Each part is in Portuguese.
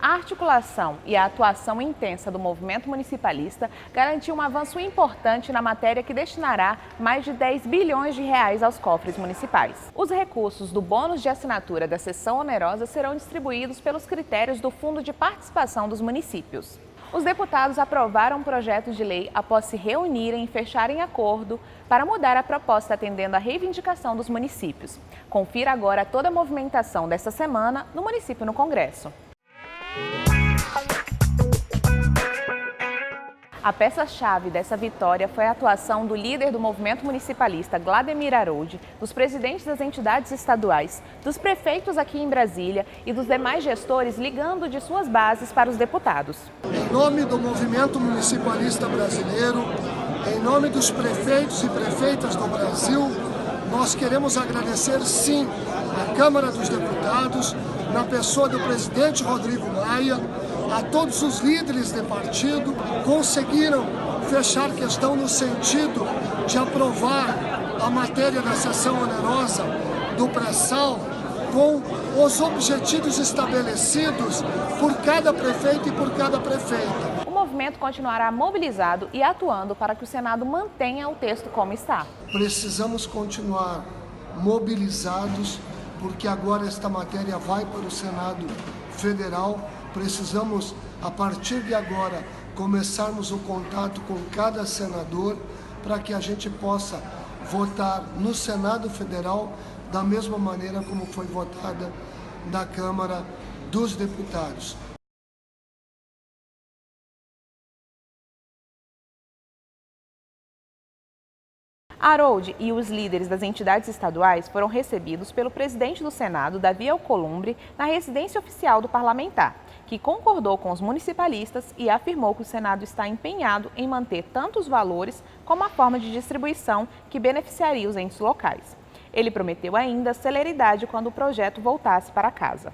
A articulação e a atuação intensa do movimento municipalista garantiu um avanço importante na matéria que destinará mais de 10 bilhões de reais aos cofres municipais. Os recursos do bônus de assinatura da sessão onerosa serão distribuídos pelos critérios do Fundo de Participação dos Municípios. Os deputados aprovaram um projeto de lei após se reunirem e fecharem acordo para mudar a proposta atendendo à reivindicação dos municípios. Confira agora toda a movimentação desta semana no município no Congresso. A peça-chave dessa vitória foi a atuação do líder do movimento municipalista, Glademir Harold, dos presidentes das entidades estaduais, dos prefeitos aqui em Brasília e dos demais gestores ligando de suas bases para os deputados. Em nome do movimento municipalista brasileiro, em nome dos prefeitos e prefeitas do Brasil, nós queremos agradecer sim à Câmara dos Deputados, na pessoa do presidente Rodrigo Maia, a todos os líderes de partido, conseguiram fechar questão no sentido de aprovar a matéria da sessão onerosa do pré-sal com os objetivos estabelecidos por cada prefeito e por cada prefeita. O movimento continuará mobilizado e atuando para que o Senado mantenha o texto como está. Precisamos continuar mobilizados, porque agora esta matéria vai para o Senado Federal. Precisamos, a partir de agora, começarmos o contato com cada senador para que a gente possa votar no Senado Federal da mesma maneira como foi votada na Câmara dos Deputados. Harold e os líderes das entidades estaduais foram recebidos pelo presidente do Senado, Davi Alcolumbre, na residência oficial do parlamentar, que concordou com os municipalistas e afirmou que o Senado está empenhado em manter tanto os valores como a forma de distribuição que beneficiaria os entes locais. Ele prometeu ainda celeridade quando o projeto voltasse para casa.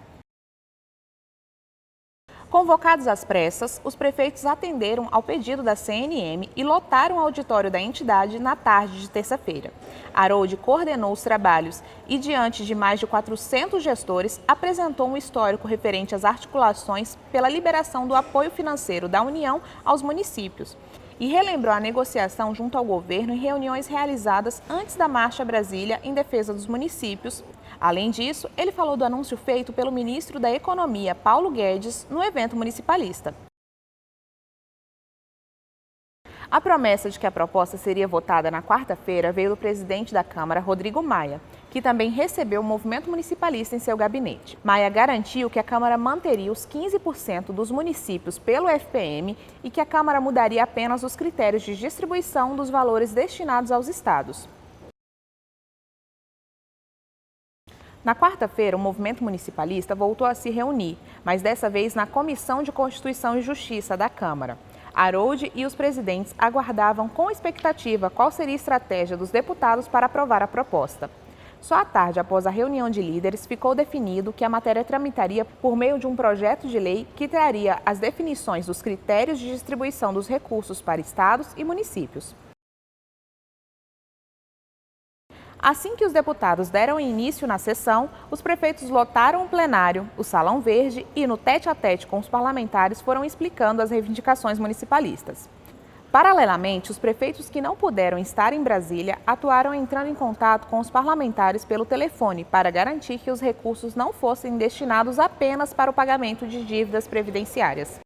Convocados às pressas, os prefeitos atenderam ao pedido da CNM e lotaram o auditório da entidade na tarde de terça-feira. Harold coordenou os trabalhos e, diante de mais de 400 gestores, apresentou um histórico referente às articulações pela liberação do apoio financeiro da União aos municípios e relembrou a negociação junto ao governo em reuniões realizadas antes da Marcha Brasília em defesa dos municípios. Além disso, ele falou do anúncio feito pelo ministro da Economia, Paulo Guedes, no evento municipalista. A promessa de que a proposta seria votada na quarta-feira veio do presidente da Câmara, Rodrigo Maia, que também recebeu o movimento municipalista em seu gabinete. Maia garantiu que a Câmara manteria os 15% dos municípios pelo FPM e que a Câmara mudaria apenas os critérios de distribuição dos valores destinados aos estados. Na quarta-feira, o movimento municipalista voltou a se reunir, mas dessa vez na Comissão de Constituição e Justiça da Câmara. Harold e os presidentes aguardavam com expectativa qual seria a estratégia dos deputados para aprovar a proposta. Só à tarde, após a reunião de líderes, ficou definido que a matéria tramitaria por meio de um projeto de lei que traria as definições dos critérios de distribuição dos recursos para estados e municípios. Assim que os deputados deram início na sessão, os prefeitos lotaram o plenário, o Salão Verde e, no tete-a-tete com os parlamentares, foram explicando as reivindicações municipalistas. Paralelamente, os prefeitos que não puderam estar em Brasília atuaram entrando em contato com os parlamentares pelo telefone para garantir que os recursos não fossem destinados apenas para o pagamento de dívidas previdenciárias.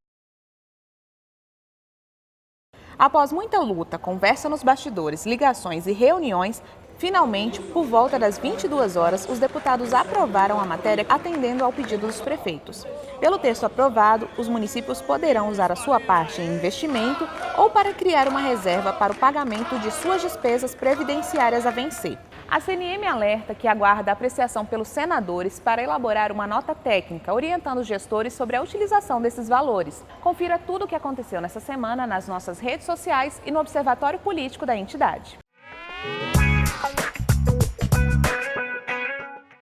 Após muita luta, conversa nos bastidores, ligações e reuniões, finalmente, por volta das 22 horas, os deputados aprovaram a matéria atendendo ao pedido dos prefeitos. Pelo texto aprovado, os municípios poderão usar a sua parte em investimento ou para criar uma reserva para o pagamento de suas despesas previdenciárias a vencer. A CNM alerta que aguarda a apreciação pelos senadores para elaborar uma nota técnica orientando os gestores sobre a utilização desses valores. Confira tudo o que aconteceu nessa semana nas nossas redes sociais e no Observatório Político da entidade.